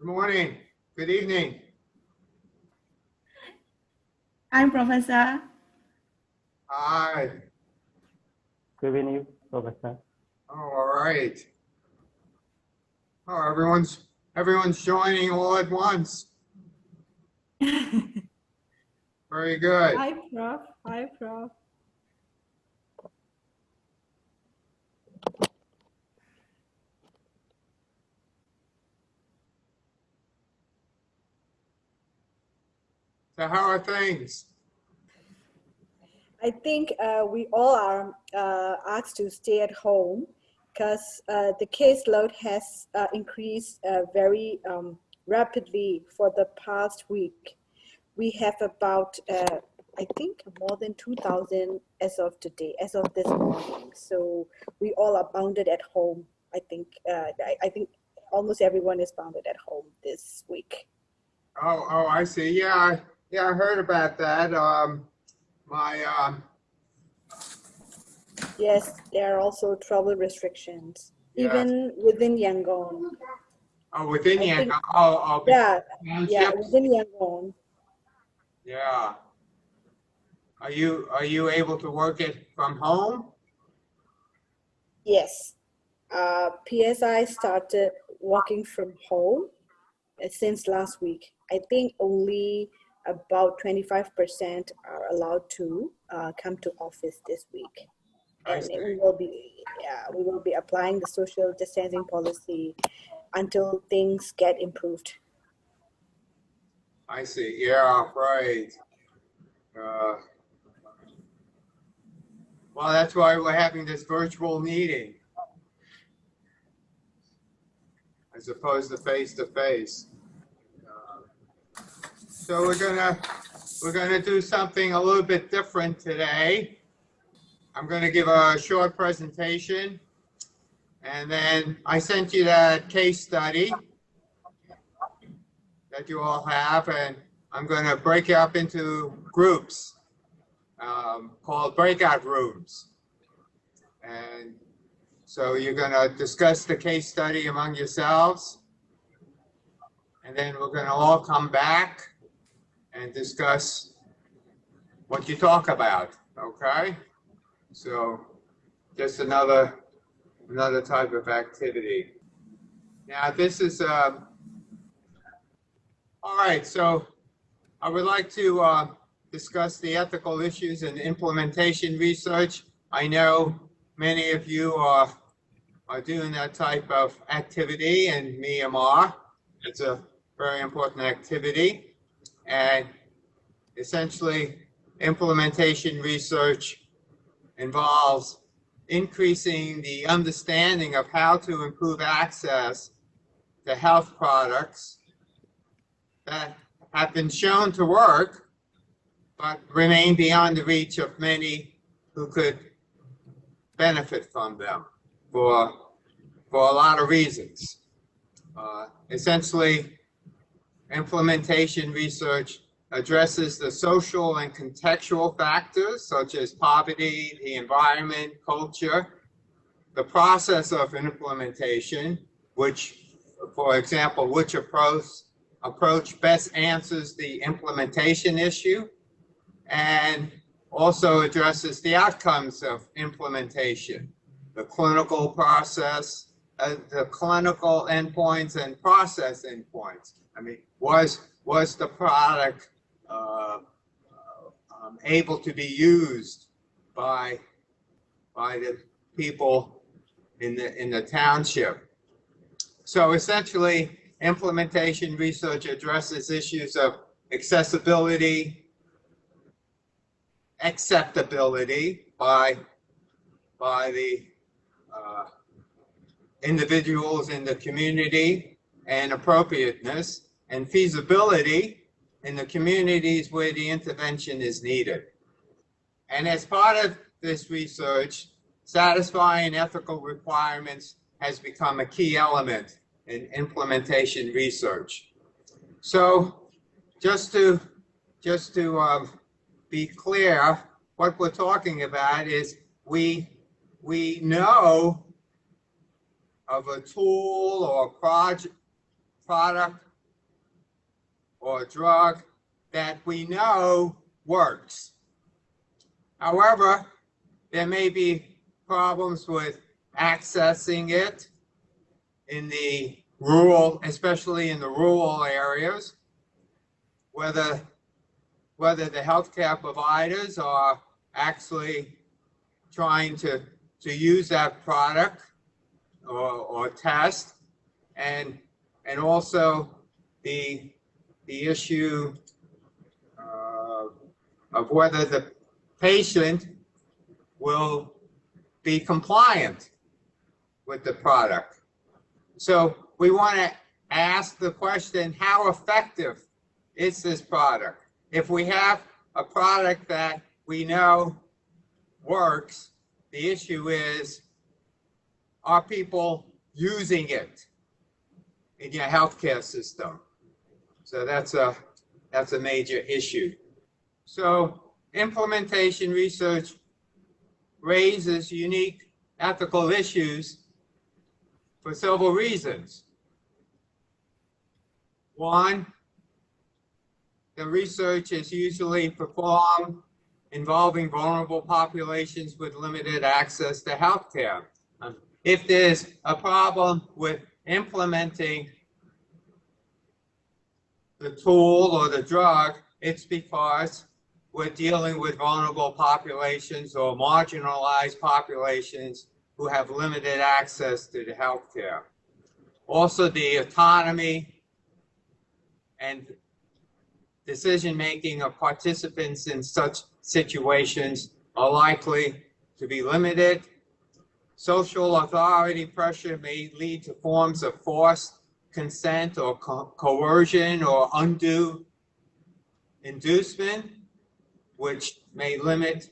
morning. Good evening. Hi, Professor. Hi. Good evening, Professor. Oh, all right. Oh, everyone's joining all at once. Very good. Hi, Prof. Hi, Prof. So how are things? I think we all are asked to stay at home because the caseload has increased very rapidly for the past week. We have about, I think, more than 2,000 as of today, as of this morning. So we all are bounded at home. I think almost everyone is bounded at home this week. Oh, I see. Yeah, I heard about that. Yes, there are also travel restrictions, Yeah. even within Yangon. Oh, within I think- Yangon. Yeah, Townships? within Yangon. Yeah. Are you able to work it from home? Yes. PSI started working from home since last week. I think only about 25% are allowed to come to office this week. I And see. we will be applying the social distancing policy until things get improved. I see. Yeah, right. Well, that's why we're having this virtual meeting as opposed to face to face. So we're gonna do something a little bit different today. I'm gonna give a short presentation, and then I sent you that case study that you all have, and I'm gonna break it up into groups called breakout rooms. And so you're gonna discuss the case study among yourselves, and then we're gonna all come back and discuss what you talk about, okay? So just another type of activity. Now this is, all right, so I would like to discuss the ethical issues in implementation research. I know many of you are doing that type of activity in Myanmar. It's a very important activity. And essentially, implementation research involves increasing the understanding of how to improve access to health products that have been shown to work, but remain beyond the reach of many who could benefit from them for a lot of reasons. Essentially, implementation research addresses the social and contextual factors such as poverty, the environment, culture, the process of implementation, which, for example, which approach best answers the implementation issue, and also addresses the outcomes of implementation, the clinical process, the clinical endpoints and process endpoints. I mean, was the product able to be used by the people in the township? So essentially, implementation research addresses issues of accessibility, acceptability by the individuals in the community, and appropriateness and feasibility in the communities where the intervention is needed. And as part of this research, satisfying ethical requirements has become a key element in implementation research. So just to be clear, what we're talking about is we know of a tool or product or a drug that we know works. However, there may be problems with accessing it in the rural, especially in the rural areas, whether the healthcare providers are actually trying to use that product or test, and also the issue of whether the patient will be compliant with the product. So we want to ask the question, how effective is this product? If we have a product that we know works, the issue is, are people using it in your healthcare system? So that's a major issue. So implementation research raises unique ethical issues for several reasons. One, the research is usually performed involving vulnerable populations with limited access to healthcare. If there's a problem with implementing the tool or the drug, it's because we're dealing with vulnerable populations or marginalized populations who have limited access to the healthcare. Also, the autonomy and decision-making of participants in such situations are likely to be limited. Social authority pressure may lead to forms of forced consent or coercion or undue inducement, which may limit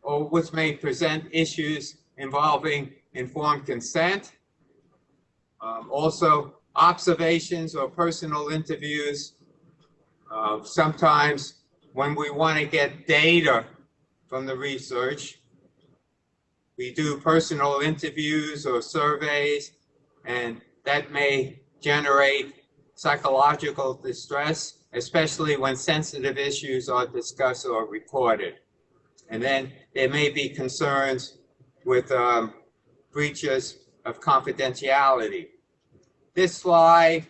or which may present issues involving informed consent. Also, observations or personal interviews. Sometimes when we want to get data from the research, we do personal interviews or surveys, and that may generate psychological distress, especially when sensitive issues are discussed or recorded. And then there may be concerns with breaches of confidentiality. This slide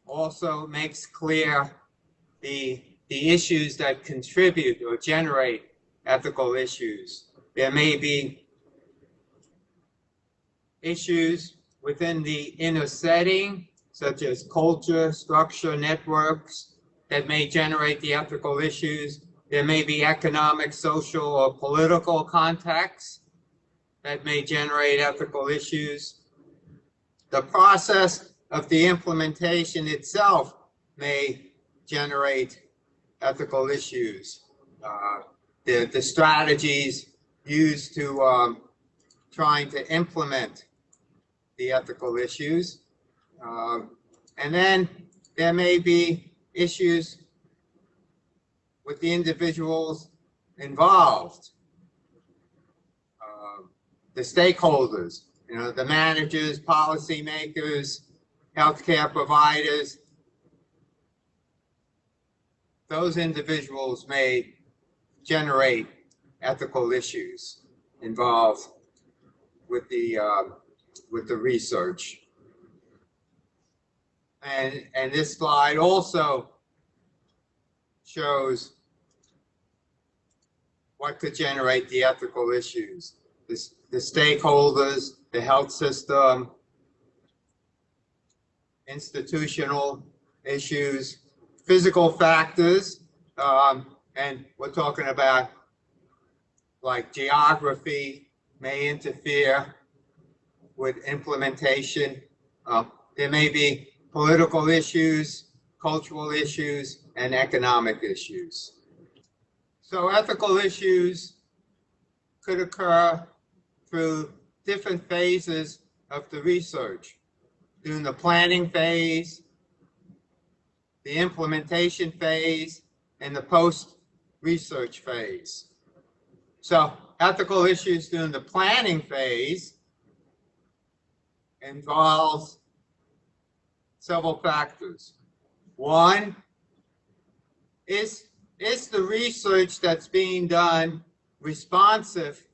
also makes clear the issues that contribute or generate ethical issues. There may be issues within the inner setting, such as culture, structure, networks, that may generate the ethical issues. There may be economic, social, or political contexts that may generate ethical issues. The process of the implementation itself may generate ethical issues. The strategies used to trying to implement the ethical issues. And then there may be issues with the individuals involved, the stakeholders, the managers, policymakers, healthcare providers. Those individuals may generate ethical issues involved with the research. And this slide also shows what could generate the ethical issues. The stakeholders, the health system, institutional issues, physical factors, and we're talking about like geography may interfere with implementation. There may be political issues, cultural issues, and economic issues. So ethical issues could occur through different phases of the research. During the planning phase, the implementation phase, and the post-research phase. So ethical issues during the planning phase involves several factors. One, is the research that's being done responsive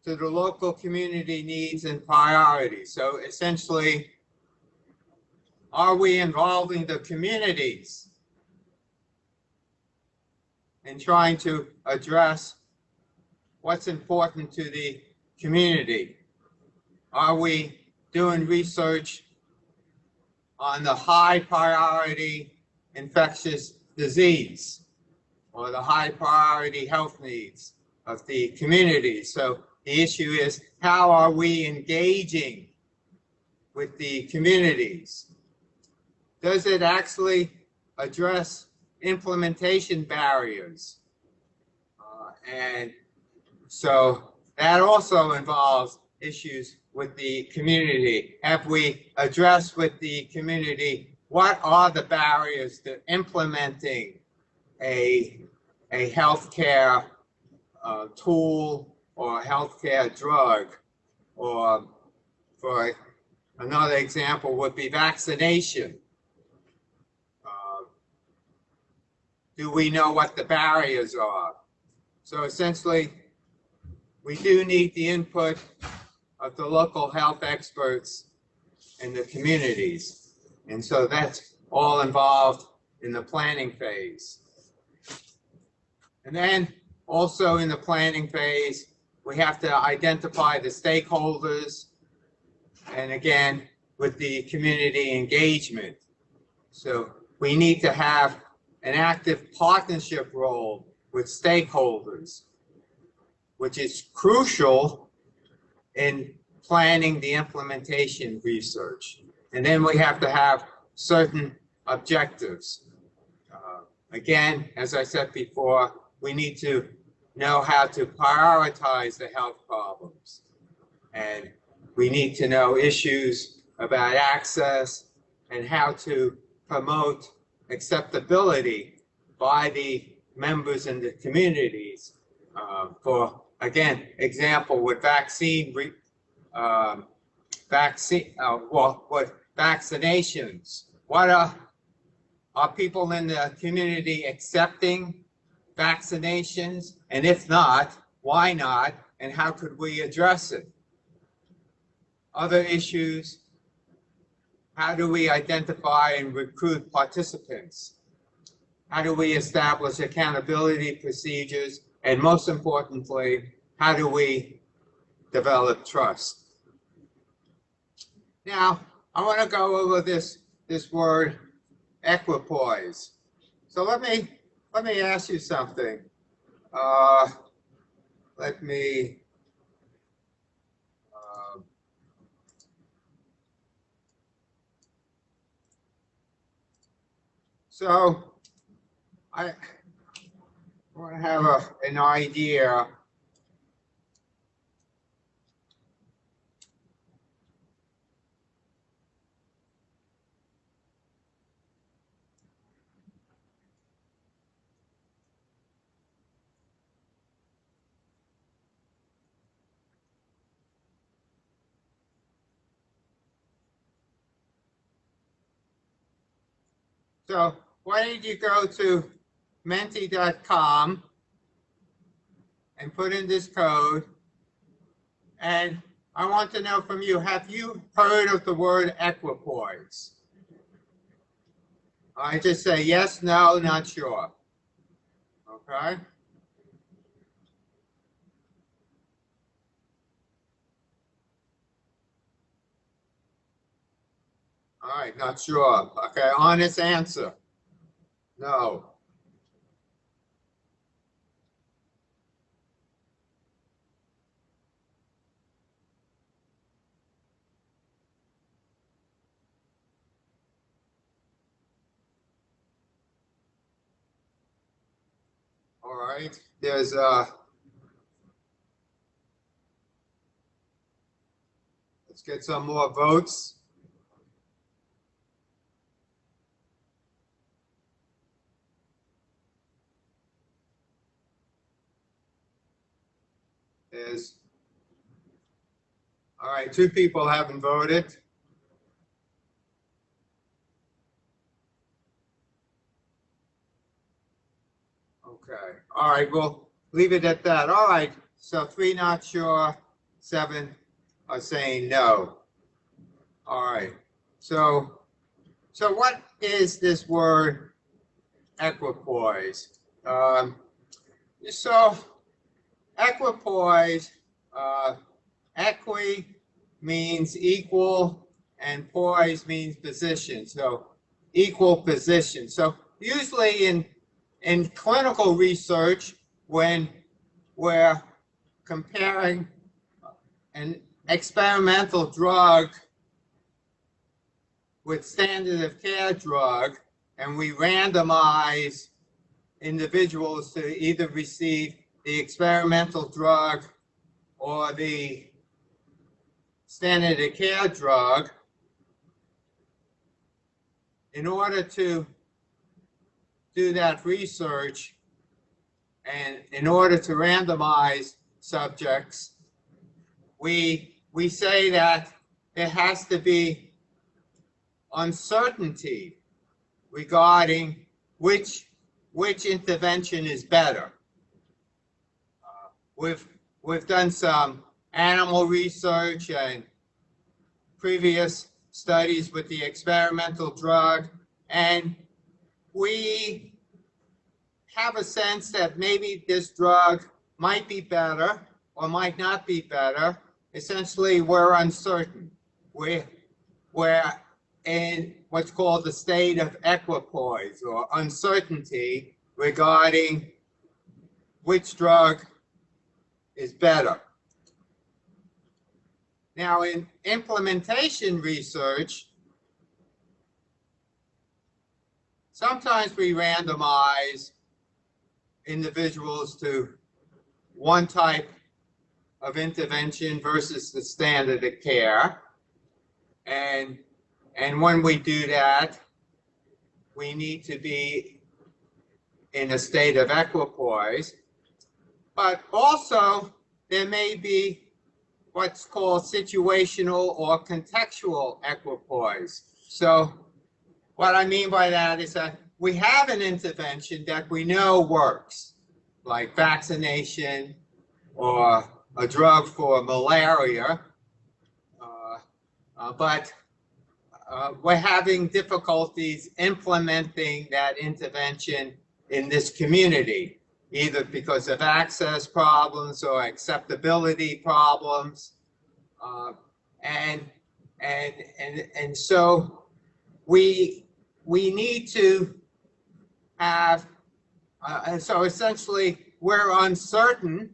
to the local community needs and priorities? So essentially, are we involving the communities in trying to address what's important to the community? Are we doing research on the high priority infectious disease or the high priority health needs of the community? So the issue is, how are we engaging with the communities? Does it actually address implementation barriers? And so that also involves issues with the community. Have we addressed with the community what are the barriers to implementing a healthcare tool or a healthcare drug? Or for another example would be vaccination. Do we know what the barriers are? So essentially, we do need the input of the local health experts in the communities. And so that's all involved in the planning phase. And then also in the planning phase, we have to identify the stakeholders, and again, with the community engagement. So we need to have an active partnership role with stakeholders, which is crucial in planning the implementation research. And then we have to have certain objectives. Again, as I said before, we need to know how to prioritize the health problems. And we need to know issues about access and how to promote acceptability by the members in the communities. For, again, example, with vaccinations, what are people in the community accepting vaccinations? And if not, why not? And how could we address it? Other issues, how do we identify and recruit participants? How do we establish accountability procedures? And most importantly, how do we develop trust? Now, I want to go over this word equipoise. So let me ask you something. So I want to have an idea. So why don't you go to menti.com and put in this code. And I want to know from you, have you heard of the word equipoise? I just say yes, no, not sure. Okay? All right, not sure. Okay, honest answer. No. All right, there's let's get some more votes. There's, all right, 2 people haven't voted. Okay, all right, we'll leave it at that. All right, so 3 not sure, 7 are saying no. All right, so what is this word equipoise? So equipoise, equi means equal and poise means position. So equal position. So usually in clinical research, when we're comparing an experimental drug with standard of care drug, and we randomize individuals to either receive the experimental drug or the standard of care drug, in order to do that research and in order to randomize subjects, we say that there has to be uncertainty regarding which intervention is better. We've done some animal research and previous studies with the experimental drug, and we have a sense that maybe this drug might be better or might not be better. Essentially, we're uncertain. We're in what's called the state of equipoise or uncertainty regarding which drug is better. Now, in implementation research, sometimes we randomize individuals to one type of intervention versus the standard of care. And when we do that, we need to be in a state of equipoise. But also, there may be what's called situational or contextual equipoise. So what I mean by that is that we have an intervention that we know works, like vaccination or a drug for malaria, but we're having difficulties implementing that intervention in this community, either because of access problems or acceptability problems, and so we need to have, and so essentially we're uncertain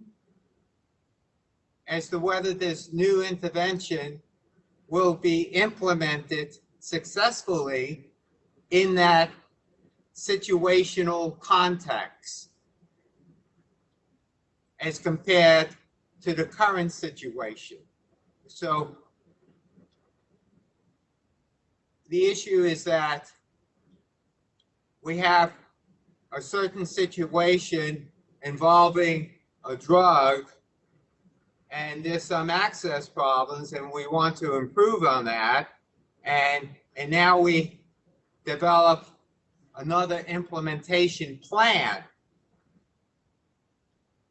as to whether this new intervention will be implemented successfully in that situational context as compared to the current situation. So the issue is that we have a certain situation involving a drug and there's some access problems and we want to improve on that, and now we develop another implementation plan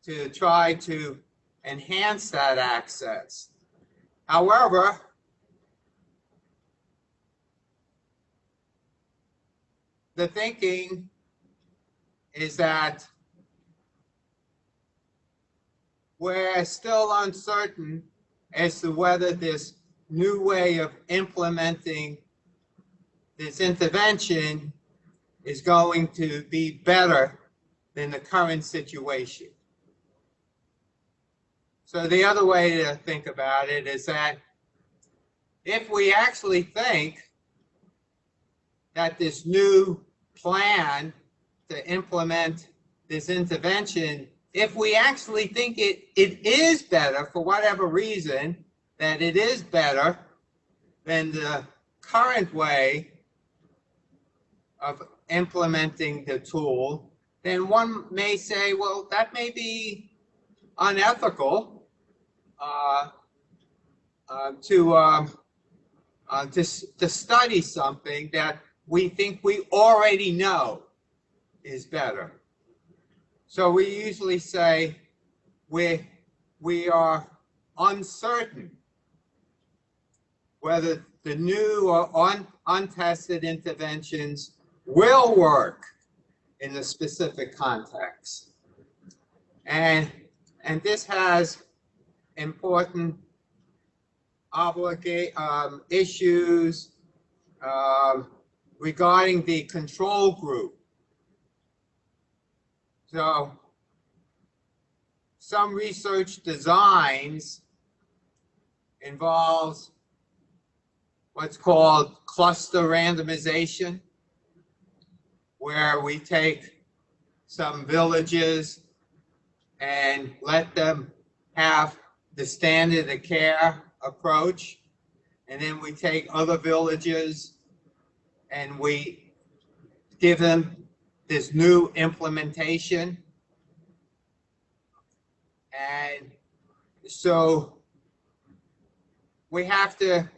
to try to enhance that access. However, the thinking is that we're still uncertain as to whether this new way of implementing this intervention is going to be better than the current situation. So the other way to think about it is that if we actually think that this new plan to implement this intervention, if we actually think it is better for whatever reason, that it is better than the current way of implementing the tool, then one may say, well, that may be unethical to study something that we think we already know is better. So we usually say we are uncertain whether the new or untested interventions will work in the specific context. And this has important issues regarding the control group. So some research designs involves what's called cluster randomization, where we take some villages and let them have the standard of care approach, and then we take other villages and we give them this new implementation. And so we have to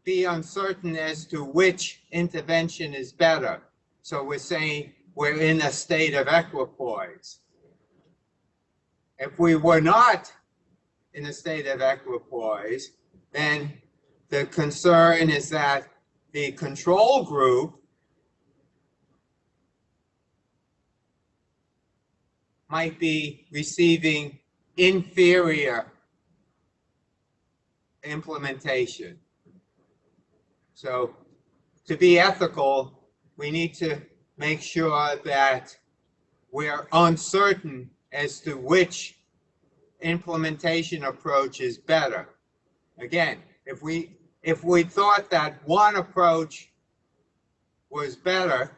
be uncertain as to which intervention is better. So we're saying we're in a state of equipoise. If we were not in a state of equipoise, then the concern is that the control group might be receiving inferior implementation. So to be ethical, we need to make sure that we're uncertain as to which implementation approach is better. Again, if we thought that one approach was better,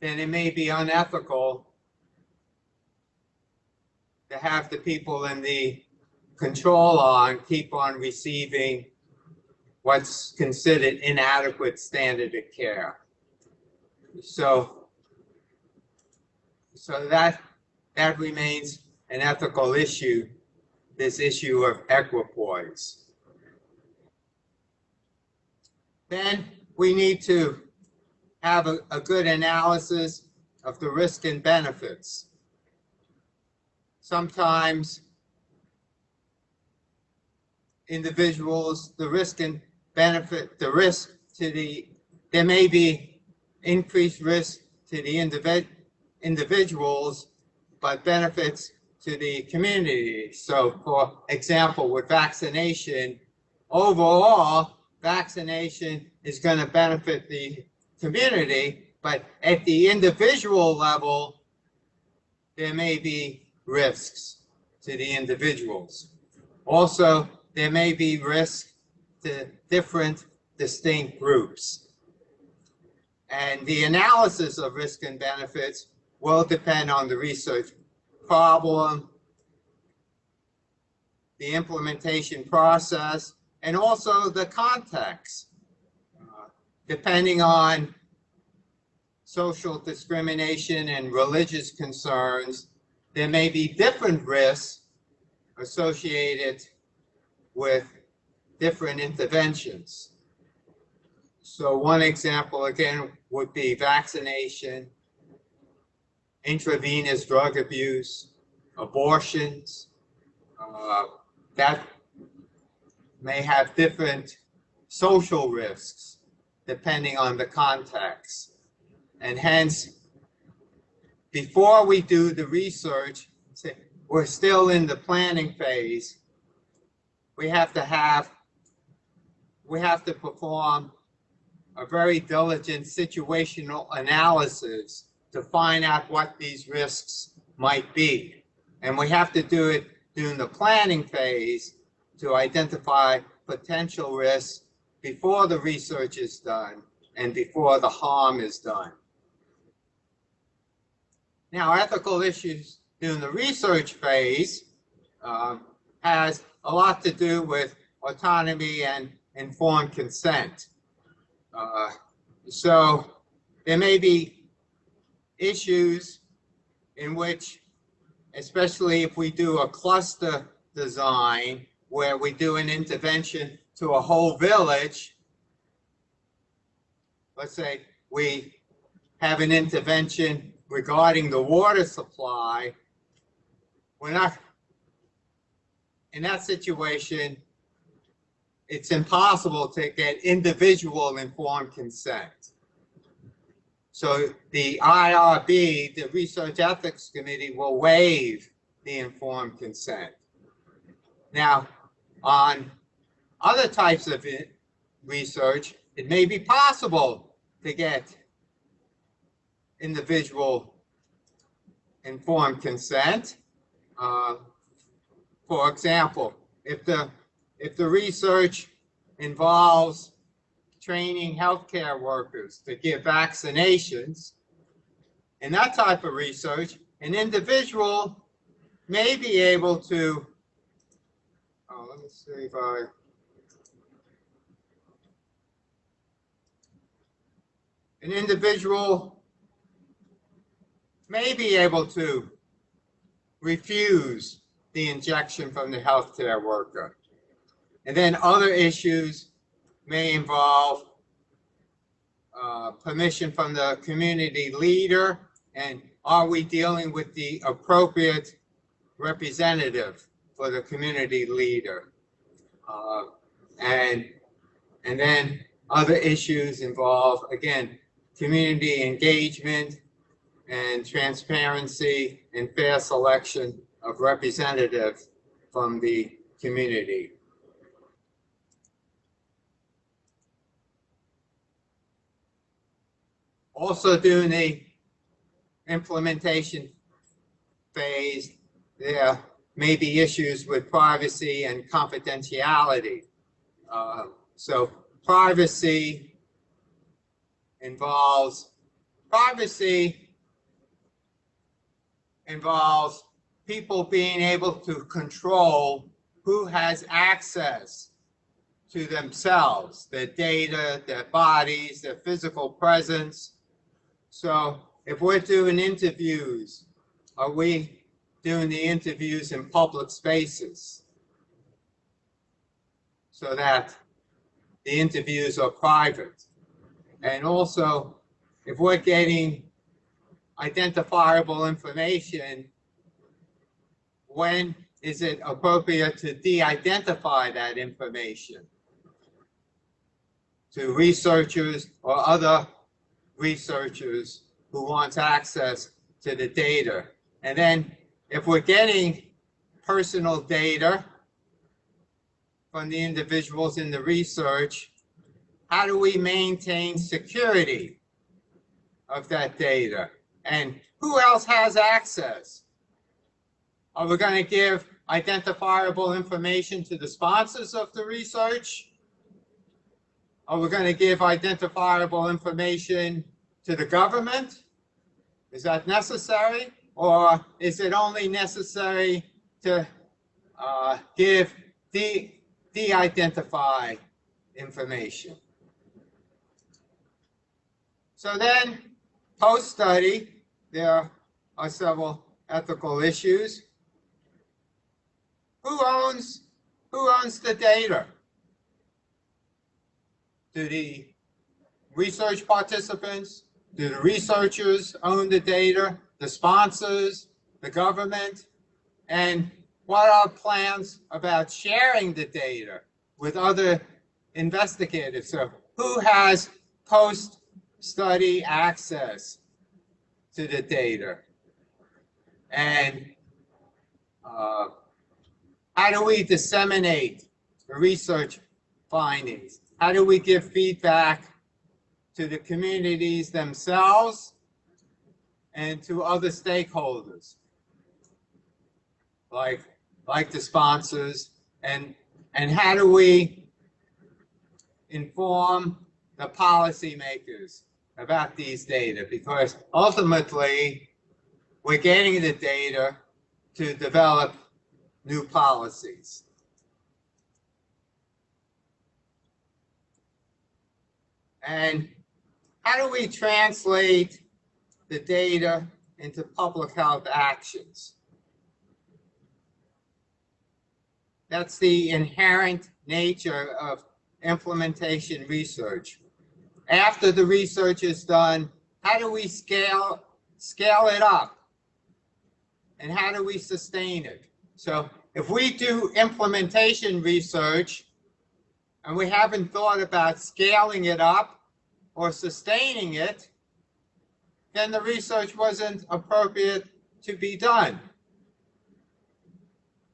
then it may be unethical to have the people in the control arm keep on receiving what's considered inadequate standard of care. So that remains an ethical issue, this issue of equipoise. Then we need to have a good analysis of the risk and benefits. Sometimes individuals, the risk and benefit, the risk to there may be increased risk to the individuals, but benefits to the community. So for example, with vaccination, overall, vaccination is going to benefit the community, but at the individual level, there may be risks to the individuals. Also, there may be risks to different distinct groups. And the analysis of risk and benefits will depend on the research problem, the implementation process, and also the context. Depending on social discrimination and religious concerns, there may be different risks associated with different interventions. So one example, again, would be vaccination, intravenous drug abuse, abortions. That may have different social risks depending on the context. And hence, before we do the research, we're still in the planning phase. We have to perform a very diligent situational analysis to find out what these risks might be. And we have to do it during the planning phase to identify potential risks before the research is done and before the harm is done. Now, ethical issues during the research phase has a lot to do with autonomy and informed consent. So there may be issues in which, especially if we do a cluster design where we do an intervention to a whole village, let's say we have an intervention regarding the water supply, we're not, in that situation, it's impossible to get individual informed consent. So the IRB, the Research Ethics Committee, will waive the informed consent. Now, on other types of research, it may be possible to get individual informed consent. For example, if the research involves training healthcare workers to give vaccinations, in that type of research, an individual may be able to, let me see if an individual may be able to refuse the injection from the healthcare worker. And then other issues may involve permission from the community leader, and are we dealing with the appropriate representative for the community leader? And then other issues involve, again, community engagement and transparency and fair selection of representatives from the community. Also during the implementation phase, there may be issues with privacy and confidentiality. So privacy involves people being able to control who has access to themselves, their data, their bodies, their physical presence. So if we're doing interviews, are we doing the interviews in public spaces so that the interviews are private? And also, if we're getting identifiable information, when is it appropriate to de-identify that information to researchers or other researchers who want access to the data? And then if we're getting personal data from the individuals in the research, how do we maintain security of that data? And who else has access? Are we going to give identifiable information to the sponsors of the research? Are we going to give identifiable information to the government? Is that necessary? Or is it only necessary to give de-identify information? So then, post-study, there are several ethical issues. Who owns the data? Do the research participants, do the researchers own the data, the sponsors, the government? And what are plans about sharing the data with other investigators? So who has post-study access to the data? And how do we disseminate the research findings? How do we give feedback to the communities themselves and to other stakeholders, like the sponsors? And how do we inform the policymakers about these data? Because ultimately, we're getting the data to develop new policies. And how do we translate the data into public health actions? That's the inherent nature of implementation research. After the research is done, how do we scale scale it up? And how do we sustain it? So if we do implementation research and we haven't thought about scaling it up or sustaining it, then the research wasn't appropriate to be done.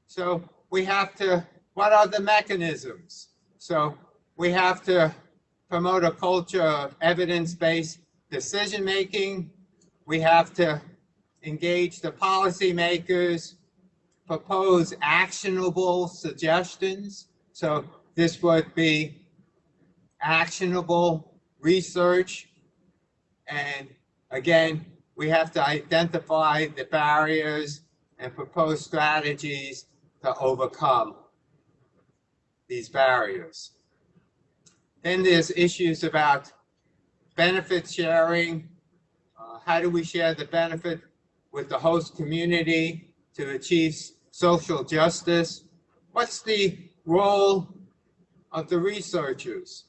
So we have to, what are the mechanisms? So we have to promote a culture of evidence-based decision-making. We have to engage the policymakers, propose actionable suggestions. So this would be actionable research. And again, we have to identify the barriers and propose strategies to overcome these barriers. Then there's issues about benefit sharing. How do we share the benefit with the host community to achieve social justice? What's the role of the researchers?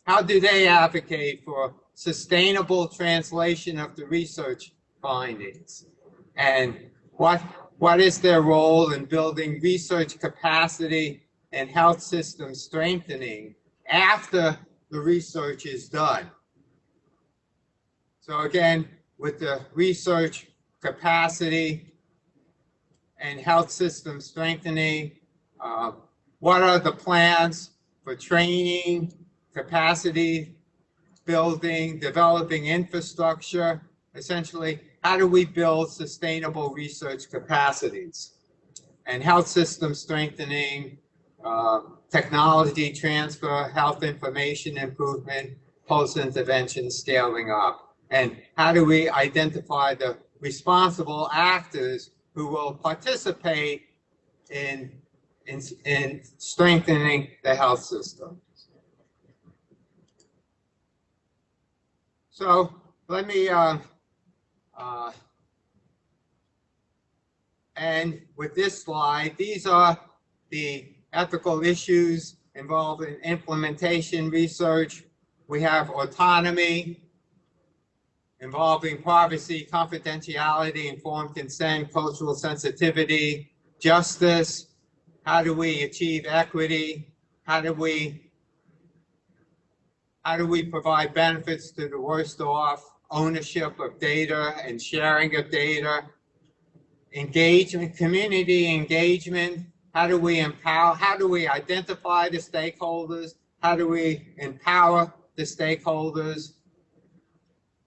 How do they advocate for sustainable translation of the research findings? And what is their role in building research capacity and health system strengthening after the research is done? So again, with the research capacity and health system strengthening, what are the plans for training, capacity building, developing infrastructure? Essentially, how do we build sustainable research capacities? And health system strengthening, technology transfer, health information improvement, post-intervention scaling up. And how do we identify the responsible actors who will participate in strengthening the health system? So let me end with this slide. These are the ethical issues involved in implementation research. We have autonomy, involving privacy, confidentiality, informed consent, cultural sensitivity, justice. How do we achieve equity? How do we provide benefits to the worst off? Ownership of data and sharing of data. Engagement, community engagement. How do we empower? How do we identify the stakeholders? How do we empower the stakeholders?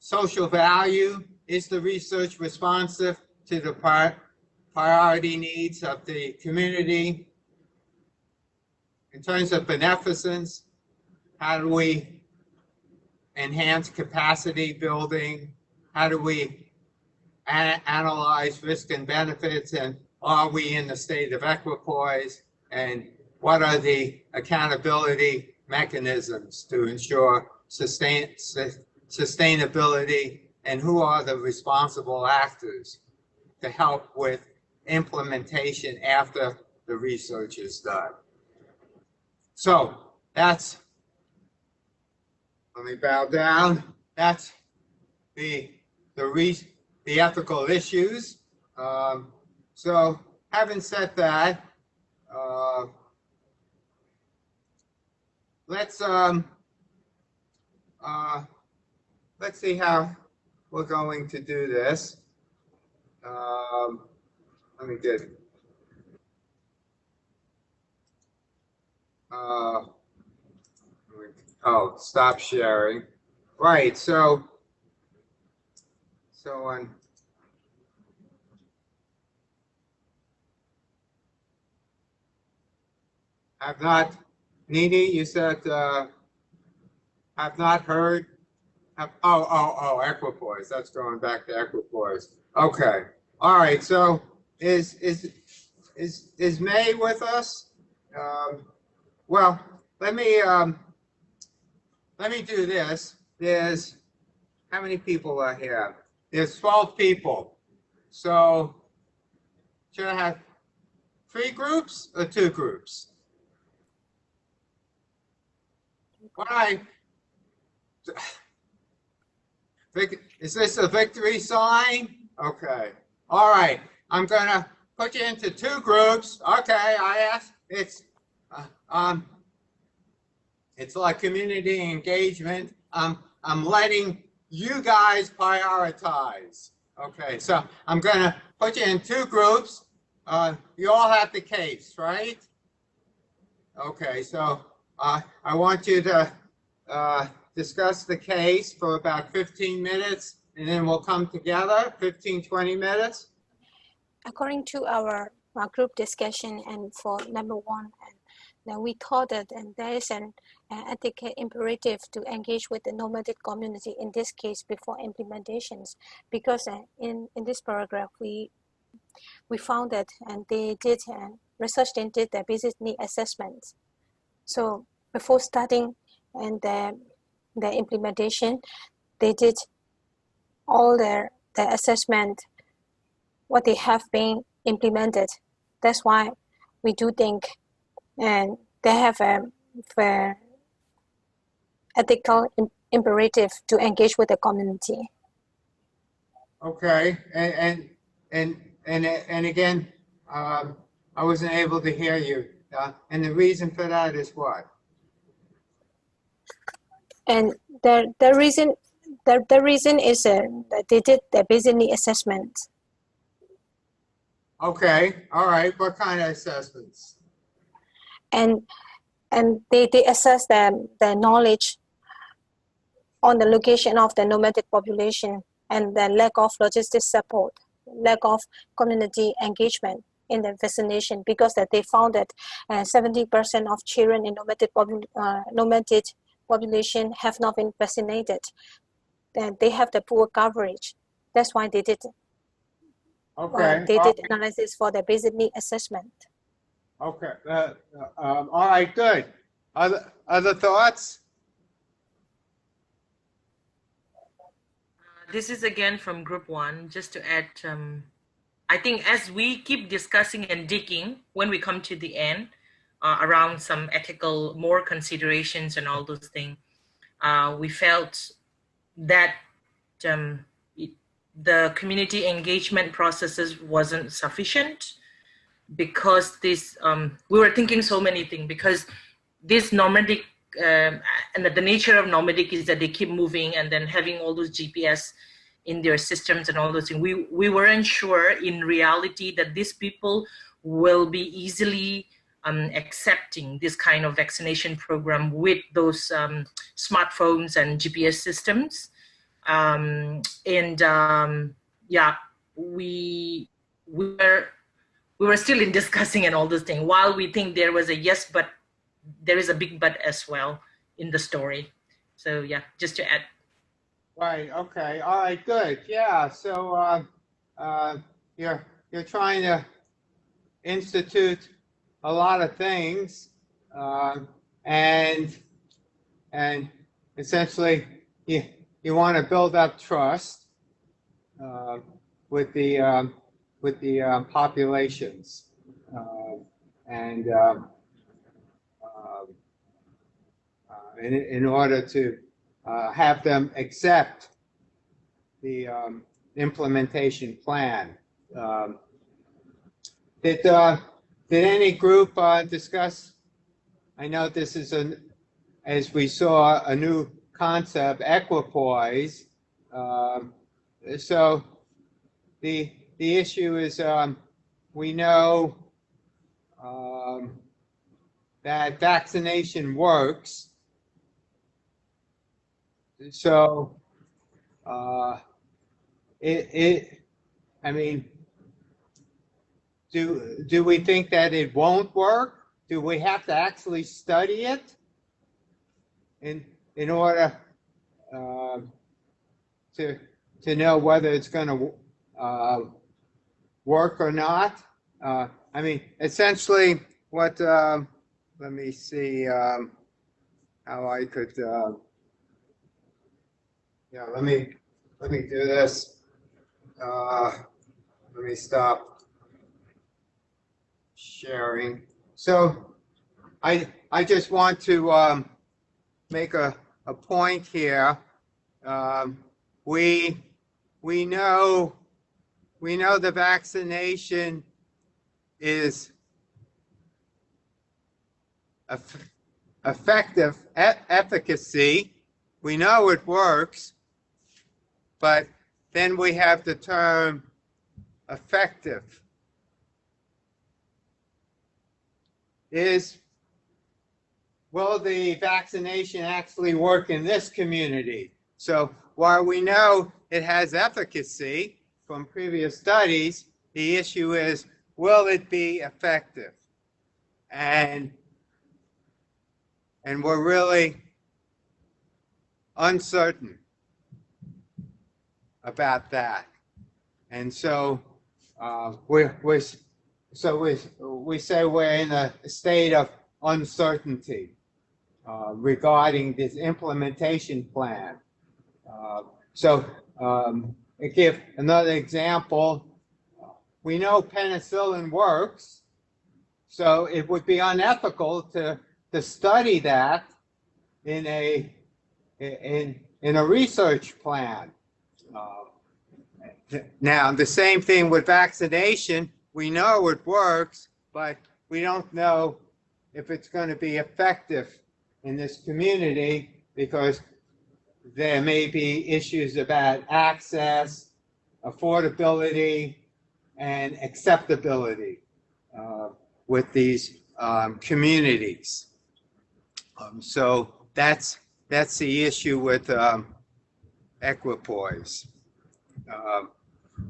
Social value. Is the research responsive to the priority needs of the community? In terms of beneficence, how do we enhance capacity building? How do we analyze risk and benefits? And are we in the state of equipoise? And what are the accountability mechanisms to ensure sustainability? And who are the responsible actors to help with implementation after the research is done? So that's, let me bow down. That's the ethical issues. So having said that, let's see how we're going to do this. Let me get stop sharing. Right, so on. I've not, Nini, you said, I've not heard. Equipoise. That's going back to equipoise. Okay. All right. So is May with us? Well, let me do this. There's, how many people are here? There's 12 people. So should I have 3 groups or 2 groups? Is this a victory sign? Okay. All right. I'm gonna put you into two groups. Okay. I asked. It's like community engagement. I'm letting you guys prioritize. Okay. So I'm gonna put you in two groups. You all have the case, right? Okay. So I want you to discuss the case for about 15 minutes, and then we'll come together, 15, 20 minutes. According to our group discussion, and for number one, and then we thought that and there is an etiquette imperative to engage with the nomadic community in this case before implementations, because in this paragraph we found that and they did research, they did their business need assessments. So before starting and the implementation, they did all their assessment, what they have been implemented. That's why we do think and they have a ethical imperative to engage with the community. Okay, and again, I wasn't able to hear you, and the reason for that is what? And the reason is that they did their business need assessment. Okay, all right. What kind of assessments? And they assess their knowledge on the location of the nomadic population and the lack of logistic support, lack of community engagement in the vaccination, because that they found that 70% of children in nomadic population have not been vaccinated. And they have the poor coverage. That's why they did. Okay. They did analysis for the basic need assessment. Okay. All right. Good. Other thoughts? This is again from group one, just to add, I think as we keep discussing and digging, when we come to the end, around some ethical, more considerations and all those things, we felt that the community engagement processes wasn't sufficient, because this, we were thinking so many things, because this nomadic, and the nature of nomadic is that they keep moving and then having all those GPS in their systems and all those things. We weren't sure in reality that these people will be easily accepting this kind of vaccination program with those smartphones and GPS systems. Yeah, we were still in discussing and all those things, while we think there was a yes, but there is a big but as well in the story. So yeah, just to add. Right. Okay. All right. Good. Yeah. So you're trying to institute a lot of things, and essentially you want to build up trust with the populations, and in order to have them accept the implementation plan. Did any group discuss? I know this is as we saw, a new concept, equipoise. So the issue is, we know that vaccination works. So I mean, do we think that it won't work? Do we have to actually study it in order to know whether it's going to work or not? I mean, essentially, what? Let me see how I could. Yeah, let me do this. Let me stop sharing. So I just want to make a point here. we know the vaccination is effective efficacy. We know it works, but then we have the term effective. Will the vaccination actually work in this community? So while we know it has efficacy from previous studies, the issue is, will it be effective? And we're really uncertain about that. And so we say we're in a state of uncertainty regarding this implementation plan. To give another example, we know penicillin works, so it would be unethical to study that in a research plan. Now, the same thing with vaccination. We know it works, but we don't know if it's going to be effective in this community because there may be issues about access, affordability, and acceptability with these communities. So that's the issue with equipoise.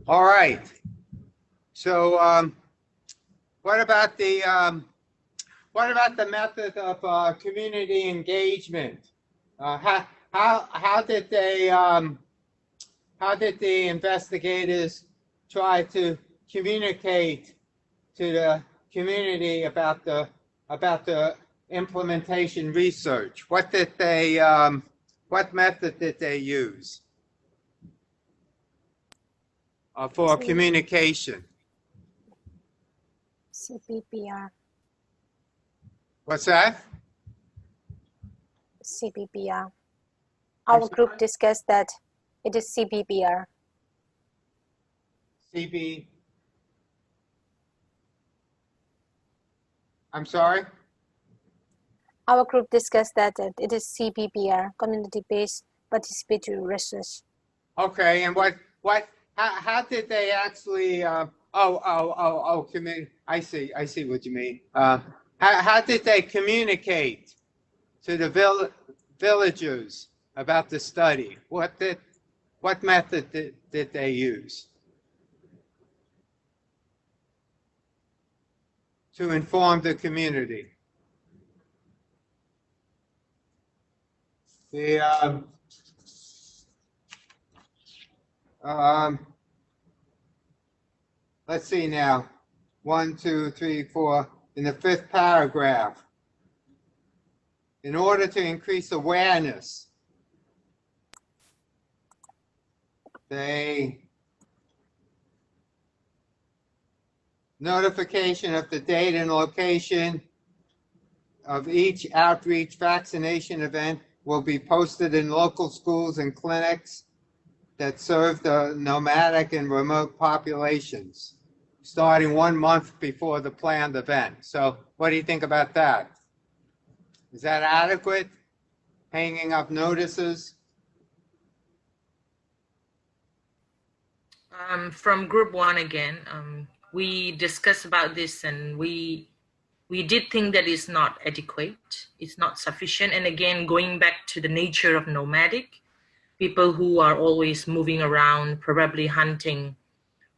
All right. So what about the method of community engagement? How did the investigators try to communicate to the community about the implementation research? What method did they use for communication? CBBR. What's that? CBBR. Our group discussed that it is CBBR. I'm sorry? Our group discussed that it is CBBR, community-based participatory research. Okay, and how did they actually, I see what you mean. How did they communicate to the villagers about the study? What method did they use to inform the community? Let's see now. 1, 2, 3, 4. In the 5th paragraph, in order to increase awareness, notification of the date and location of each outreach vaccination event will be posted in local schools and clinics that serve the nomadic and remote populations, starting 1 month before the planned event. So what do you think about that? Is that adequate? Hanging up notices? From group 1 again, we discussed about this and we did think that it's not adequate, it's not sufficient. And again, going back to the nature of nomadic, people who are always moving around, probably hunting,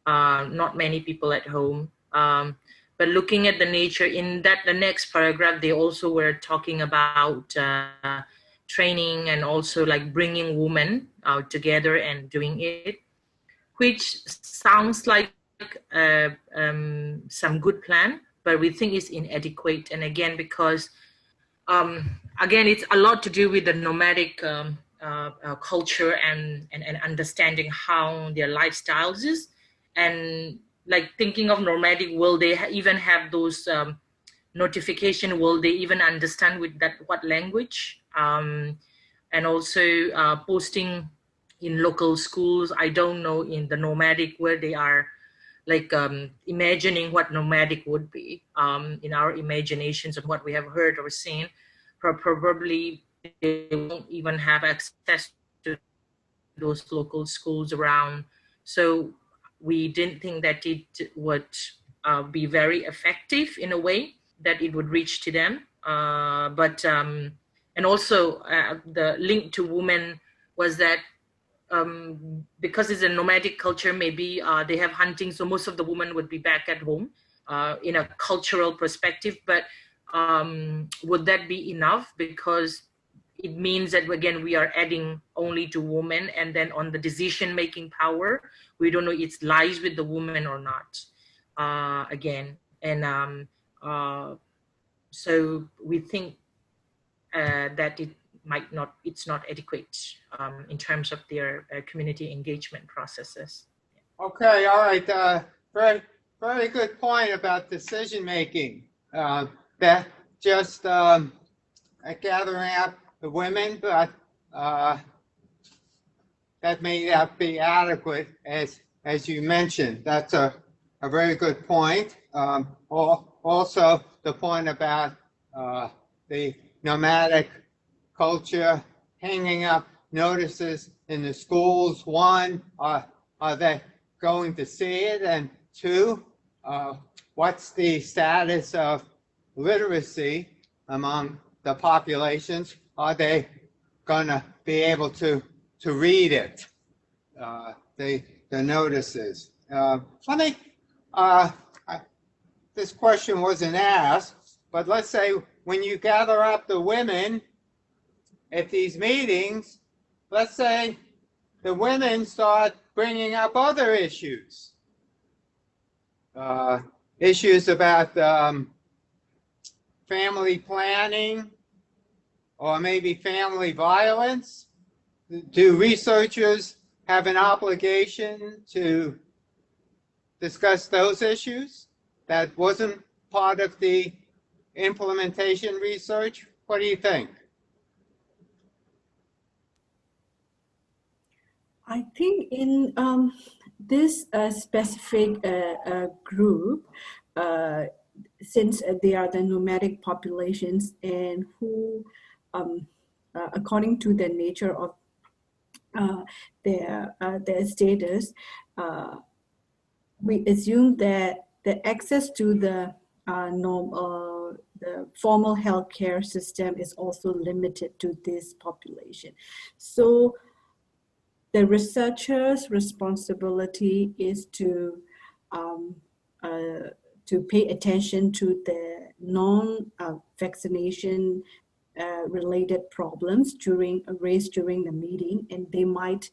not many people at home. But looking at the nature in the next paragraph, they also were talking about training and also like bringing women together and doing it, which sounds like some good plan, but we think it's inadequate. And again, because again, it's a lot to do with the nomadic culture and understanding how their lifestyles is, and like thinking of nomadic, will they even have those notification? Will they even understand with that what language? And also posting in local schools. I don't know in the nomadic where they are like imagining what nomadic would be in our imaginations of what we have heard or seen. Probably they won't even have access to those local schools around. So we didn't think that it would be very effective in a way that it would reach to them. And also the link to women was that because it's a nomadic culture, maybe they have hunting, so most of the women would be back at home in a cultural perspective. But would that be enough? Because it means that, again, we are adding only to women, and then on the decision-making power, we don't know it lies with the woman or not, again. And so we think that it's not adequate in terms of their community engagement processes. Okay, all right. Very, very good point about decision making. That just gathering up the women, but that may not be adequate, as you mentioned. That's a very good point. Also, the point about the nomadic culture hanging up notices in the schools. One, are they going to see it? And two, what's the status of literacy among the populations? Are they going to be able to read it, the notices? This question wasn't asked, but let's say when you gather up the women at these meetings, let's say the women start bringing up other issues. Issues about family planning or maybe family violence. Do researchers have an obligation to discuss those issues? That wasn't part of the implementation research. What do you think? I think in this specific group, since they are the nomadic populations and who, according to the nature of their status, we assume that the access to the the formal healthcare system is also limited to this population. So the researcher's responsibility is to pay attention to the non-vaccination related problems raised during the meeting, and they might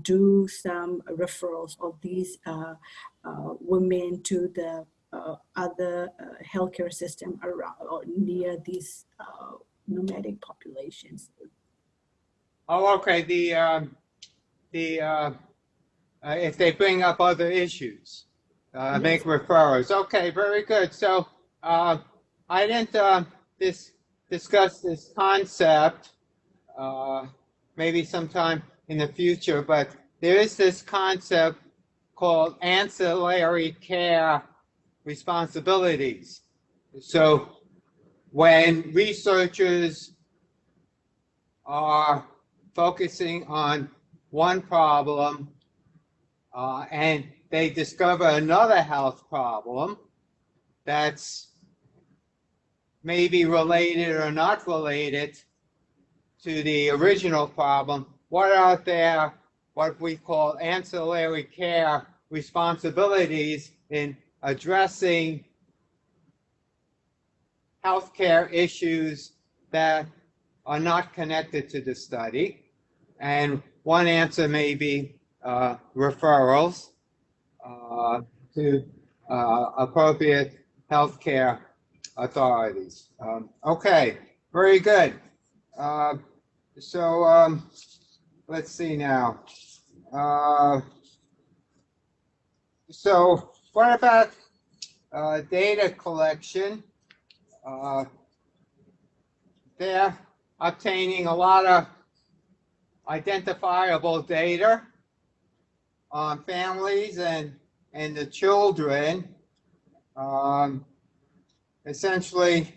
do some referrals of these women to the other healthcare system around or near these nomadic populations. Oh, okay. If they bring up other issues, Yes. make referrals. Okay, very good. So I didn't discuss this concept maybe sometime in the future, but there is this concept called ancillary care responsibilities. So when researchers are focusing on one problem and they discover another health problem that's maybe related or not related to the original problem, what are their, what we call ancillary care responsibilities in addressing healthcare issues that are not connected to the study? And one answer may be referrals to appropriate healthcare authorities. Okay, very good. Let's see now. So what about data collection? They're obtaining a lot of identifiable data on families and the children, essentially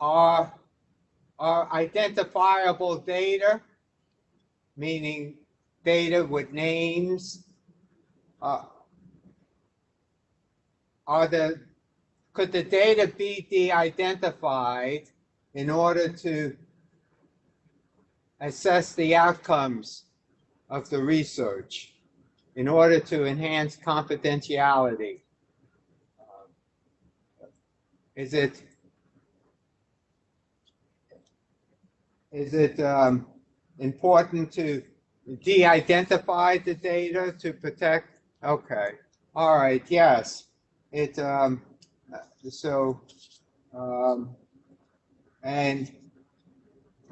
are identifiable data, meaning data with names, could the data be de-identified in order to assess the outcomes of the research, in order to enhance confidentiality? Is it important to de-identify the data to protect? Okay, all right, yes. It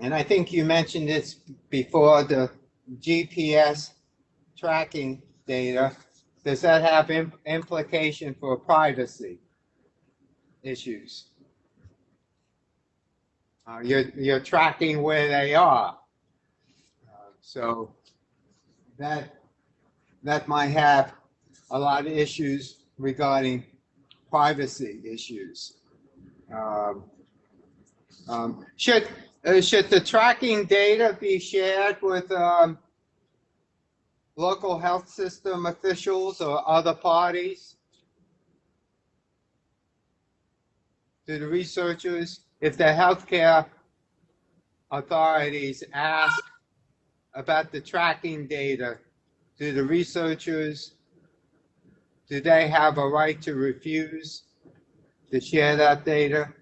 and I think you mentioned this before, the GPS tracking data. Does that have implication for privacy issues? You're tracking where they are, so that might have a lot of issues regarding privacy issues. Should the tracking data be shared with local health system officials or other parties? Do the researchers, if the healthcare authorities ask about the tracking data, do the researchers, do they have a right to refuse to share that data?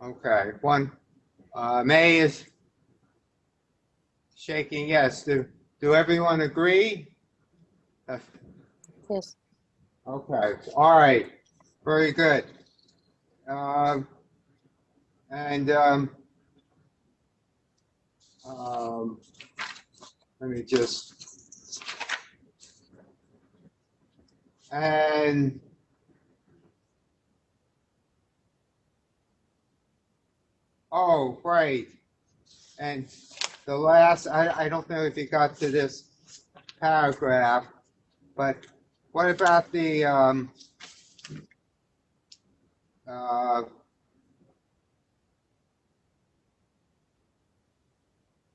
Okay, May is shaking yes. Do everyone agree? Yes. Okay, all right, very good. Let me just, oh, great. And the last, I don't know if you got to this paragraph, but what about the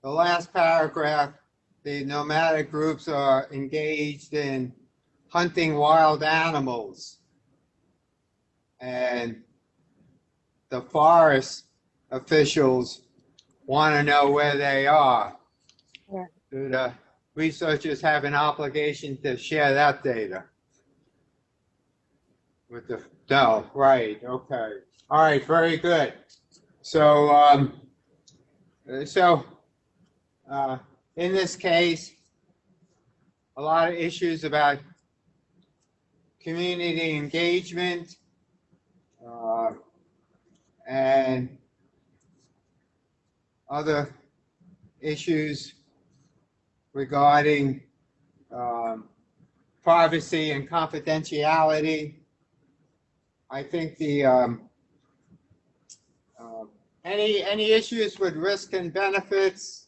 last paragraph? The nomadic groups are engaged in hunting wild animals, and the forest officials want to know where they are. Yeah. Do the researchers have an obligation to share that data with the, no, right, okay. All right, very good. So, in this case, a lot of issues about community engagement, and other issues regarding privacy and confidentiality. I think the any issues with risk and benefits?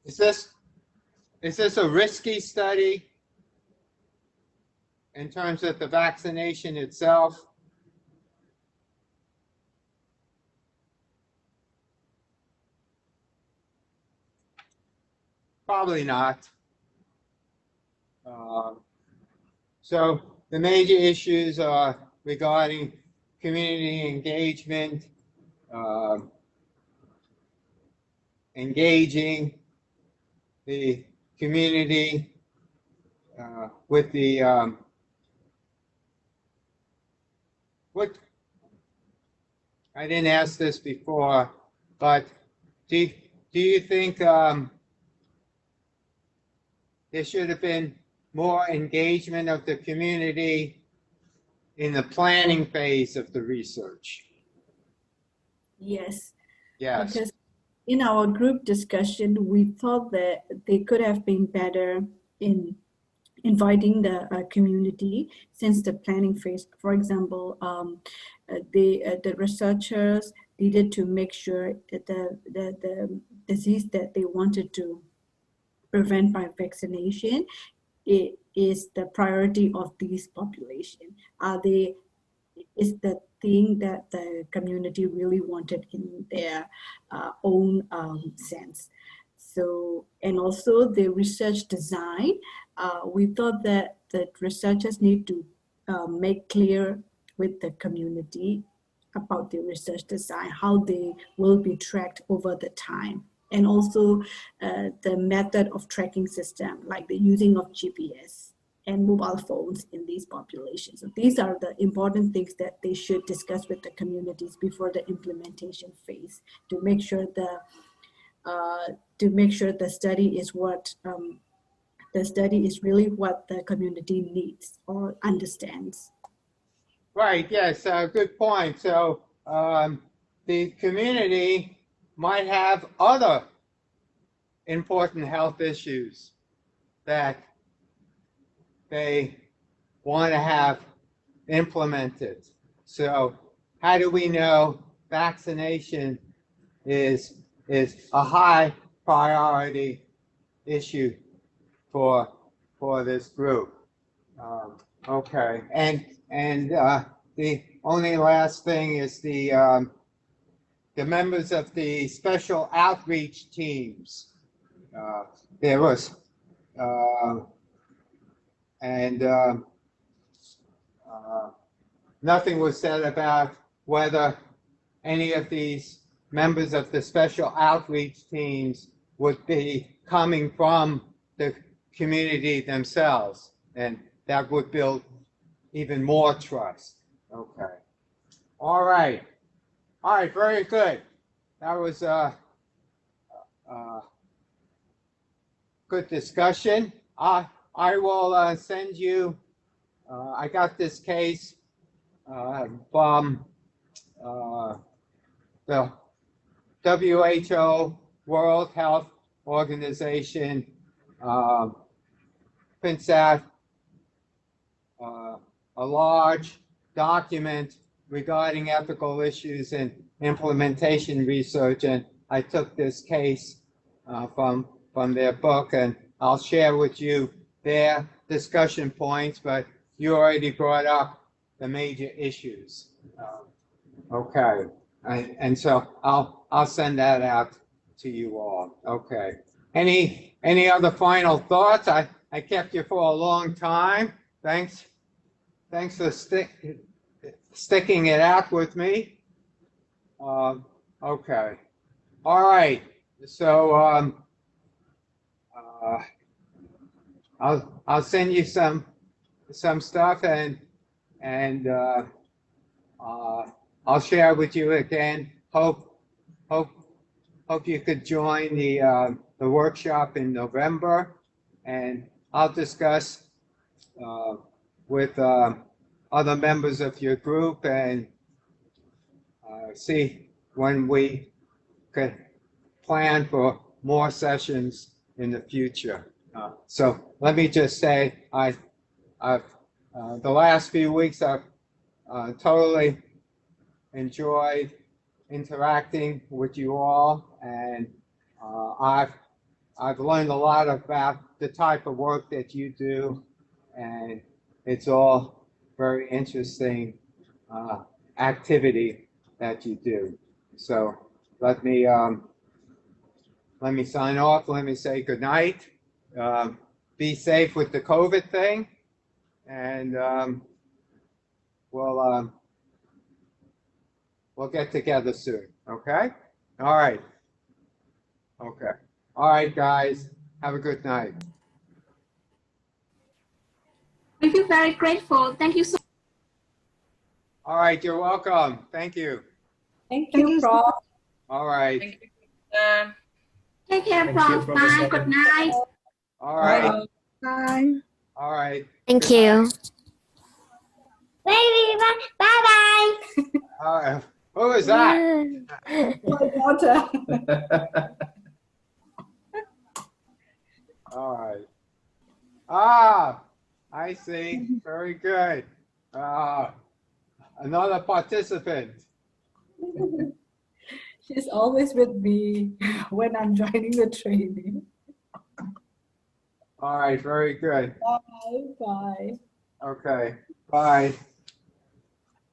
Is this a risky study in terms of the vaccination itself? Probably not. So the major issues are regarding community engagement, engaging the community with the what I didn't ask this before, but do you think there should have been more engagement of the community in the planning phase of the research? Yes. Yes. Because in our group discussion, we thought that they could have been better in inviting the community since the planning phase. For example, the researchers needed to make sure that the disease that they wanted to prevent by vaccination is the priority of these population. Is the thing that the community really wanted in their own sense. So, and also the research design, we thought that the researchers need to make clear with the community about the research design, how they will be tracked over the time. And also the method of tracking system, like the using of GPS and mobile phones in these populations. So these are the important things that they should discuss with the communities before the implementation phase to make sure the study is what the study is really what the community needs or understands. Right, yes, good point. So the community might have other important health issues that they want to have implemented. So how do we know vaccination is a high priority issue for this group? Okay, and the only last thing is the members of the special outreach teams. There was nothing was said about whether any of these members of the special outreach teams would be coming from the community themselves, and that would build even more trust. Okay. All right. All right, very good. That was a good discussion. I will send you, I got this case from the WHO, World Health Organization, prints out a large document regarding ethical issues and implementation research, and I took this case from their book, and I'll share with you their discussion points, but you already brought up the major issues. Okay, and so I'll send that out to you all. Okay. Any other final thoughts? I kept you for a long time. Thanks for sticking it out with me. Okay. All right. So I'll send you some stuff, and I'll share with you again. Hope you could join the workshop in November, and I'll discuss with other members of your group and see when we could plan for more sessions in the future. So let me just say, I've the last few weeks I've totally enjoyed interacting with you all, and I've learned a lot about the type of work that you do, and it's all very interesting activity that you do. So let me sign off. Let me say good night. Be safe with the COVID thing, and we'll get together soon. Okay. All right. Okay. All right, guys. Have a good night. We feel very grateful. Thank you so much. All right. You're welcome. Thank you. Thank you, Prof. All right. Thank you. Take care, Prof. Bye. Good night. All right. Bye. All right. Thank Good you. night. Baby, bye-bye. All right. Who is that? My daughter. All right. Ah, I see. Very good. Another participant. She's always with me when I'm joining the training. All right, very good. Bye. Bye. Okay, bye.